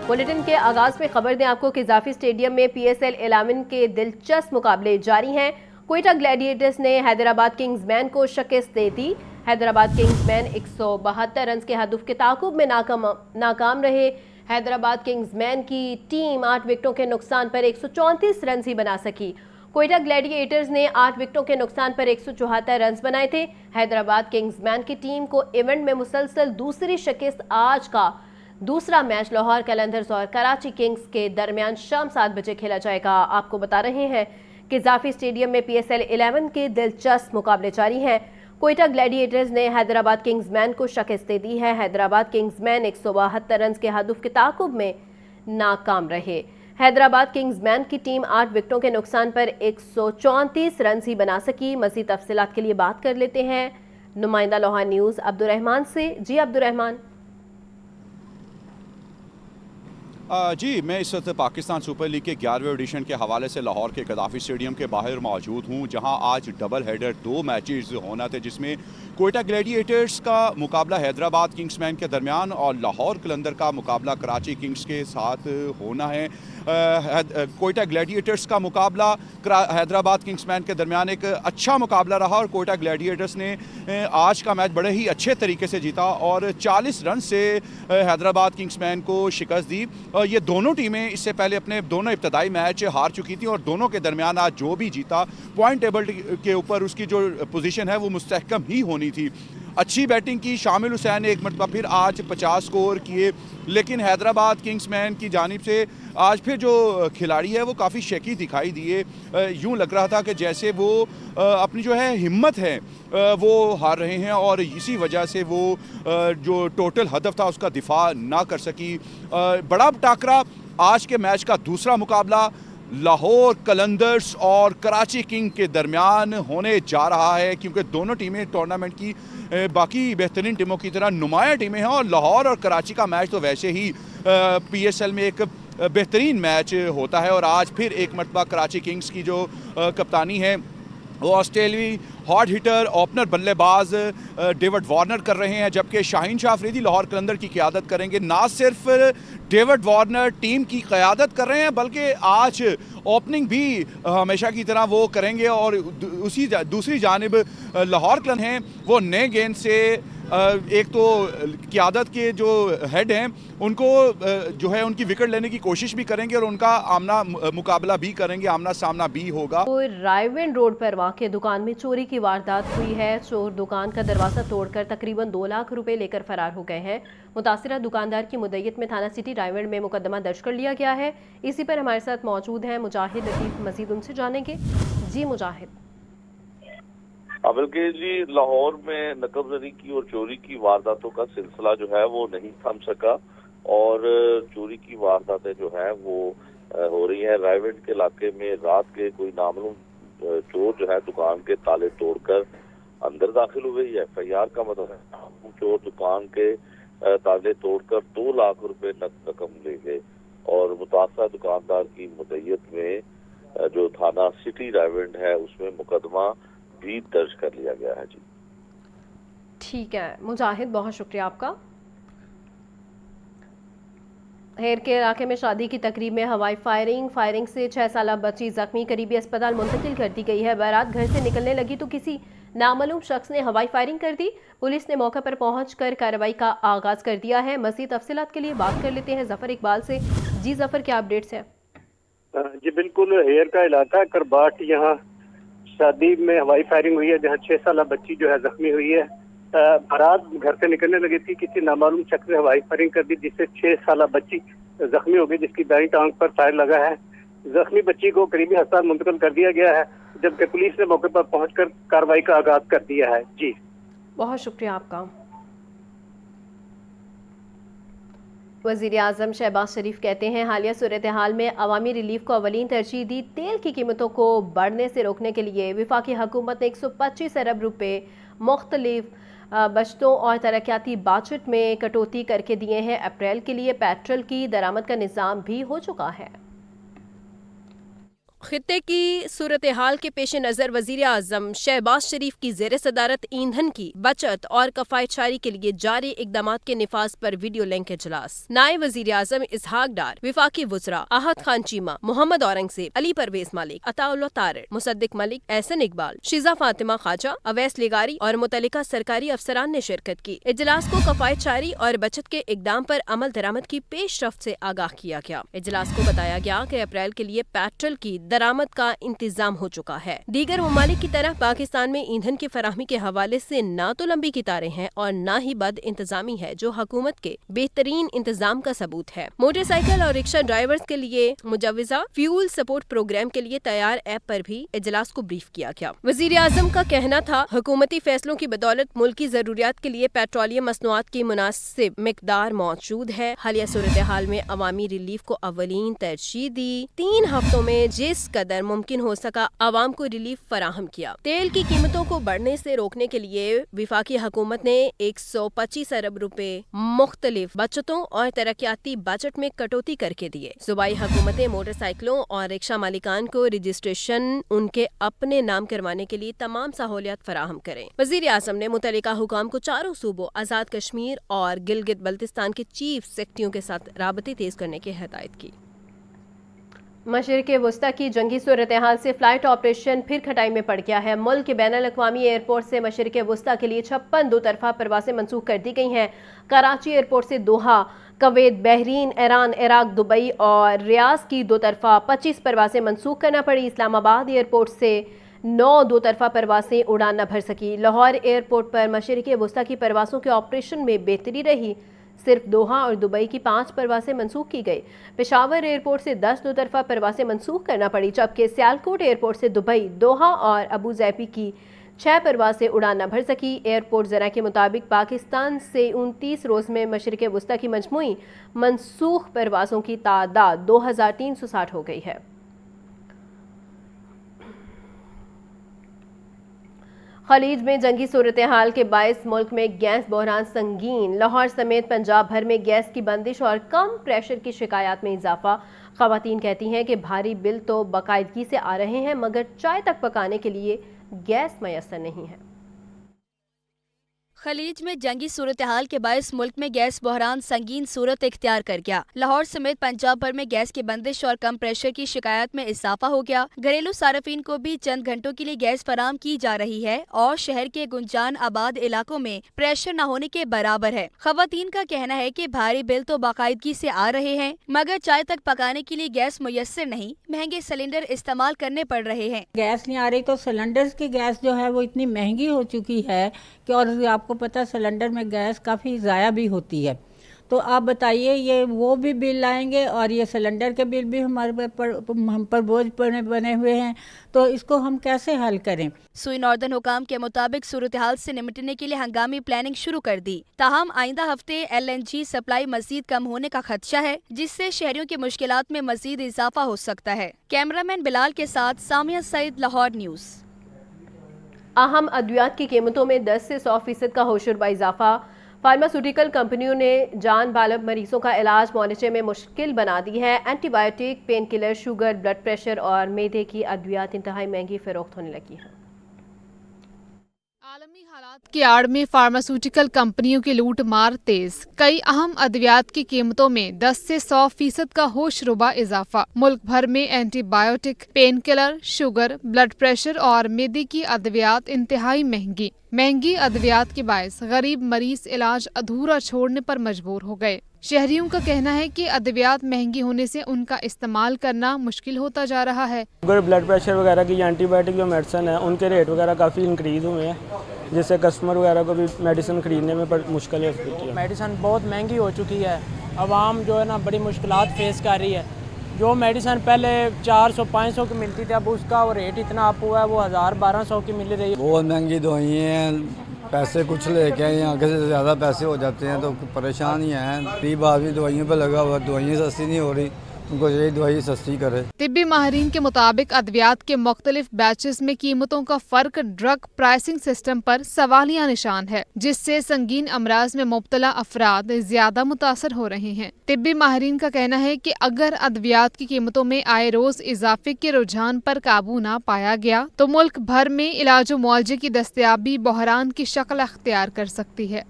Bulletin के आगाज में खबर दें आपको कि जाफी स्टेडियम में PSL 11 के दिलचस्प मुकाबले जारी हैं। कोयटा ग्लैडिएटर्स ने हैदराबाद किंग्समैन को शिकस्त दे दी। हैदराबाद किंग्समैन 172 रन के हदफ के ताकुब में नाकाम रहे। हैदराबाद किंग्समैन की टीम 8 विकेटों के नुकसान पर 134 रन ही बना सकी। कोयटा ग्लैडिएटर्स ने 8 विकेटों के नुकसान पर 174 रन बनाए थे। हैदराबाद किंग्समैन की टीम को इवेंट में मुसलसल दूसरी शिकस्त। आज का दूसरा मैच लाहौर कलंदर्स और कराची किंग्स के दरमियान शाम 7 बजे खेला जाएगा। आपको बता रहे हैं कि जाफी स्टेडियम में PSL 11 के दिलचस्प मुकाबले जारी हैं। कोयटा ग्लैडिएटर्स ने हैदराबाद किंग्समैन को शिकस्त दे दी है। हैदराबाद किंग्समैन 172 रन के हदफ के ताकुब में नाकाम रहे। हैदराबाद किंग्समैन की टीम 8 विकेटों के नुकसान पर 134 रन ही बना सकी। मज़ीद तफसीलात के लिए बात कर लेते हैं नुमाइंदा लाहौर न्यूज़ अब्दुर्रहमान से। जी अब्दुर्रहमान। जी, मैं इस वक्त पाकिस्तान सुपर लीग के 11वें एडिशन के हवाले से लाहौर के गद्दाफी स्टेडियम के बाहर मौजूद हूँ, जहाँ आज डबल हेडर 2 मैचेस होना थे, जिसमें कोयटा ग्लैडिएटर्स का मुकाबला हैदराबाद किंग्समैन के दरमियान और लाहौर कलंदर का मुकाबला कराची किंग्स के साथ होना है। कोयटा ग्लैडिएटर्स का मुकाबला हैदराबाद किंग्समैन के दरमियान एक अच्छा मुकाबला रहा और कोयटा ग्लैडिएटर्स ने आज का मैच बड़े ही अच्छे तरीके से जीता और 40 रन से हैदराबाद किंग्समैन को शिकस्त दी। ये दोनों टीमें इससे पहले अपने दोनों इब्तदाई मैच हार चुकी थी और दोनों के दरमियान आज जो भी जीता पॉइंट टेबल के ऊपर उसकी जो पोजीशन है वो मुस्तहकम ही होनी थी। अच्छी बैटिंग की शामिल हुसैन ने एक मरतबा फिर आज 50 स्कोर किए, लेकिन हैदराबाद किंग्समैन की जानिब से आज फिर जो खिलाड़ी है वो काफ़ी शेकी दिखाई दिए। यूँ लग रहा था कि जैसे वो अपनी जो है हिम्मत है वो हार रहे हैं और इसी वजह से वो जो टोटल हदफ था उसका दिफा ना कर सकी। बड़ा टाकरा आज के मैच का दूसरा मुकाबला लाहौर कलंदर्स और कराची किंग के दरमियान होने जा रहा है, क्योंकि दोनों टीमें टूर्नामेंट की बाकी बेहतरीन टीमों की तरह नुमाया टीमें हैं और लाहौर और कराची का मैच तो वैसे ही PSL में एक बेहतरीन मैच होता है। और आज फिर एक मरतबा कराची किंग्स की जो कप्तानी है वो ऑस्ट्रेलियाई हॉट हिटर ओपनर बल्लेबाज डेविड वार्नर कर रहे हैं, जबकि शाहीन शाह अफरीदी लाहौर कलंदर की क़यादत करेंगे। ना सिर्फ डेविड वार्नर टीम की क़यादत कर रहे हैं बल्कि आज ओपनिंग भी हमेशा की तरह वो करेंगे और उसी दूसरी जानिब लाहौर कलंदर हैं वो नए गेंद से एक तो क़यादत के जो हेड हैं उनको जो है उनकी विकेट लेने की कोशिश भी करेंगे और उनका आमना मुकाबला भी करेंगे, आमना सामना भी होगा। तो रायविंड रोड पर वाक़ई दुकान में चोरी की वारदात हुई है। चोर दुकान का दरवाज़ा तोड़कर तकरीबन 2 लाख रुपए लेकर फरार हो गए हैं। मुतासिरा दुकानदार की मुद्दत में थाना सिटी रायविंड में मुकदमा दर्ज कर लिया गया है। इसी पर हमारे साथ मौजूद हैं मुजाहिद लतीफ़, मज़ीद उनसे जानेंगे। जी मुजाहिद। बल्कि जी लाहौर में नकबजरी की और चोरी की वारदातों का सिलसिला जो है वो नहीं थम सका और चोरी की वारदातें जो है वो हो रही हैं। रायविंड के इलाके में रात के कोई नामालूम चोर जो है दुकान के ताले तोड़कर अंदर दाखिल हुए। FIR का मतलब है चोर दुकान के ताले तोड़कर 2 लाख रुपए रकम ले गए और मुतासरा दुकानदार की मुद्दत में जो थाना सिटी रायविंड है उसमें मुकदमा भी दर्ज कर लिया गया है। जी ठीक है मुजाहिद, बहुत शुक्रिया आपका। हेर के इलाके में शादी की तकरीब में हवाई फायरिंग से 6 साल बच्ची जख्मी, करीबी अस्पताल मुंतकिल कर दी गई है। बारात घर से निकलने लगी तो किसी नामालूम शख्स ने हवाई फायरिंग कर दी। पुलिस ने मौके पर पहुंचकर कार्रवाई का आगाज कर दिया है। मज़ीद तफसीलात के लिए बात कर लेते हैं जफर इकबाल से। जी जफर, क्या अपडेट्स हैं? जी बिल्कुल, हेर का इलाका करबाट, यहाँ शादी में हवाई फायरिंग हुई है जहाँ 6 साल बच्ची जो है जख्मी हुई है। बारात घर से निकलने लगी थी, किसी नामालूम शख्स ने हवाई फायरिंग कर दी जिससे 6 साल बच्ची जख्मी हो गई, जिसकी दाईं टांग पर फायर लगा है। जख्मी बच्ची को करीबी अस्पताल मुंतकिल कर दिया गया है, जबकि पुलिस ने मौके पर पहुंचकर कार्रवाई का आगाज कर दिया है। जी बहुत शुक्रिया आपका। वज़ीर आज़म शहबाज शरीफ कहते हैं हालिया सूरत हाल में अवामी रिलीफ को अवलीन तरजीह दी। तेल की कीमतों को बढ़ने से रोकने के लिए वफाकी हुकूमत ने 125 अरब रुपए मुख्तलिफ बचतों और तरक्याती बजट में कटौती करके दिए हैं। अप्रैल के लिए पेट्रोल की दरामद का निज़ाम भी हो चुका है। खित्ते की सूरत हाल के पेश नज़र वज़ीर आज़म शहबाज शरीफ की ज़ेर सदारत ईंधन की बचत और कफ़ायतशारी के लिए जारी इक़दामात के निफाज पर वीडियो लिंक इजलास। नायब वज़ीर आज़म इसहाक डार, विफाकी वुज़रा आहत खान चीमा, मोहम्मद औरंगज़ेब, अली परवेज़ मलिक, अताउल्लाह तारिर, मुसद्दिक मलिक, एहसन इकबाल, शीज़ा फातिमा ख्वाजा, अवैस लिगारी और मुतल्लिका सरकारी अफसरान ने शिरकत की। इजलास को कफ़ायतशारी और बचत के इक़दाम पर अमल दरामद की पेशरफ्त से आगाह किया गया। इजलास को बताया गया कि अप्रैल के लिए पेट्रोल की दरामद का इंतजाम हो चुका है। दीगर ममालिक की तरह पाकिस्तान में ईंधन की फराहमी के हवाले से न तो लंबी कितारें हैं और न ही बद इंतजामी है, जो हुकूमत के बेहतरीन इंतजाम का सबूत है। मोटरसाइकिल और रिक्शा ड्राइवर्स के लिए मुजवजा फ्यूल सपोर्ट प्रोग्राम के लिए तैयार ऐप पर भी इजलास को ब्रीफ किया गया। वज़ीर आज़म का कहना था, हुकूमती फैसलों की बदौलत मुल्क की जरूरियात के लिए पेट्रोलियम मसनूआत की मुनासिब मिकदार मौजूद है। हालिया सूरत हाल में अवामी रिलीफ को अवलीन तरजीह दी। 3 हफ्तों में जिस कदर मुमकिन हो सका आवाम को रिलीफ फराहम किया। तेल की कीमतों को बढ़ने से रोकने के लिए विफाकी हुकूमत ने 125 अरब रुपए मुख्तलिफ बचतों और तरक्याती बजट में कटौती करके दिए। सूबाई हुकूमतें मोटरसाइकिलों और रिक्शा मालिकान को रजिस्ट्रेशन उनके अपने नाम करवाने के लिए तमाम सहूलियत फराहम करें। वज़ीर आज़म ने मुतल्लिका हुकाम को चारों सूबों आज़ाद कश्मीर और गिलगित बल्तिस्तान के चीफ सेक्रेटरियों के साथ राबते तेज करने की हिदायत की। मशरिक़ वस्ता की जंगी सूरत हाल से फ़्लाइट ऑपरेशन फिर खटाई में पड़ गया है। मुल्क के बैनुल-अक़वामी एयरपोर्ट से मशरिक़ वस्ता के लिए 56 दो तरफ़ा परवासें मनसूख कर दी गई हैं। कराची एयरपोर्ट से Doha, Kuwait, Bahrain, Iran, Iraq, Dubai और रियाद की दो तरफ़ा 25 परवासें मनसूख करना पड़ी। इस्लामाबाद एयरपोर्ट से 9 दो तरफ़ा परवासें उड़ान न भर सकी। लाहौर एयरपोर्ट पर मशरिक़ वस्ता की परवासों के ऑपरेशन में बेहतरी रही। सिर्फ दोहा और दुबई की 5 परवासें मनसूख की गई। पेशावर एयरपोर्ट से 10 दो तरफ़ा परवासें मनसूख करना पड़ी, जबकि सियालकोट एयरपोर्ट से दुबई, दोहा और अबू ज़ैबी की 6 परवासें उड़ान न भर सकी। एयरपोर्ट ज़रा के मुताबिक पाकिस्तान से 29 रोज़ में मशरिक़ वस्ता की मजमूई मनसूख परवासों की तादाद 2360 हो गई है। खलीज में जंगी सूरत हाल के बायस मुल्क में गैस बहरान संगीन। लाहौर समेत पंजाब भर में गैस की बंदिश और कम प्रेशर की शिकायत में इजाफा। ख़वातीन कहती हैं कि भारी बिल तो बाकायदगी से आ रहे हैं, मगर चाय तक पकाने के लिए गैस मैसर नहीं है। खलीज में जंगी सूरत हाल के बायस मुल्क में गैस बहरान संगीन सूरत इख्तियार कर गया। लाहौर समेत पंजाब भर में गैस की बंदिश और कम प्रेशर की शिकायत में इजाफा हो गया। घरेलू सार्फिन को भी चंद घंटों के लिए गैस फराम की जा रही है और शहर के गुंजान आबाद इलाकों में प्रेशर न होने के बराबर है। खवातीन का कहना है कि भारी बिल तो बाकायदगी से आ रहे हैं, मगर चाय तक पकाने के लिए गैस मुयस्सर नहीं, महंगे सिलेंडर इस्तेमाल करने पड़ रहे हैं। गैस नहीं आ रही तो सिलेंडर्स की गैस जो है वो इतनी महंगी हो चुकी है कि, और आपको पता सिलेंडर में गैस काफ़ी ज़ाया भी होती है। तो आप बताइए, ये वो भी बिल आएंगे और ये सिलेंडर के बिल भी हम पर बोझ बने हुए हैं, तो इसको हम कैसे हल करें। सुई नॉर्दर्न हुकाम के मुताबिक सूरत हाल से निपटने के लिए हंगामी प्लानिंग शुरू कर दी। ताहम आइंदा हफ्ते LNG सप्लाई मजीद कम होने का खदशा है, जिससे शहरियों की मुश्किलात में मजीद इजाफा हो सकता है। कैमरामैन बिलाल के साथ सामिया सईद, लाहौर न्यूज़। अहम अद्वियात की कीमतों में 10 से 100% का होशरुबा इजाफा। फार्मास्यूटिकल कंपनियों ने जान बालब मरीजों का इलाज मुआवजे में मुश्किल बना दी है। Antibiotic, pain killer, sugar, blood pressure और मैदे की अद्वियात इंतहाई महंगी फरोख्त होने लगी है। आलमी हालात की आड़ में फार्मास्यूटिकल कंपनियों की लूट मार तेज। कई अहम अद्वियात की कीमतों में 10 से 100% का होशरुबा इजाफा। मुल्क भर में antibiotic, pain killer, sugar, blood pressure और मैदे की अद्वियात इंतहाई महंगी अद्वियात के बायस गरीब मरीज इलाज अधूरा छोड़ने पर मजबूर हो गए। शहरियों का कहना है कि अद्वियात महंगी होने से उनका इस्तेमाल करना मुश्किल होता जा रहा है। शुगर, ब्लड प्रेशर वगैरह की एंटीबायोटिक जो मेडिसिन है उनके रेट वगैरह काफ़ी इंक्रीज़ हुए हैं, जिससे कस्टमर वगैरह को भी मेडिसिन खरीदने में मुश्किल है। मेडिसिन बहुत महंगी हो चुकी है, आवाम जो है ना बड़ी मुश्किलात फेस कर रही है। जो मेडिसिन पहले 400-500 की मिलती थी, अब उसका वो रेट इतना अप हुआ है, वो 1000-1200 की मिल रही है। बहुत महंगी दवाइयाँ हैं, पैसे कुछ लेके आए, आगे से ज़्यादा पैसे हो जाते हैं तो परेशान ही हैं। गरीब आदमी दवाइयों पे लगा हुआ, दवाइयाँ सस्ती नहीं हो रही, उनको यही दवाई सस्ती करे। तिब्बी माहिरीन के मुताबिक अद्वियात के मुख्तलिफ बैचेस में कीमतों का फर्क ड्रग प्राइसिंग सिस्टम पर सवालिया निशान है, जिससे संगीन अमराज में मुब्तला अफराद ज्यादा मुतासर हो रहे हैं। तिब्बी माहिरीन का कहना है कि अगर अद्वियात की कीमतों में आए रोज इजाफे के रुझान पर काबू न पाया गया तो मुल्क भर में इलाज व मुआवजे की दस्तयाबी बहरान की शक्ल अख्तियार कर सकती है।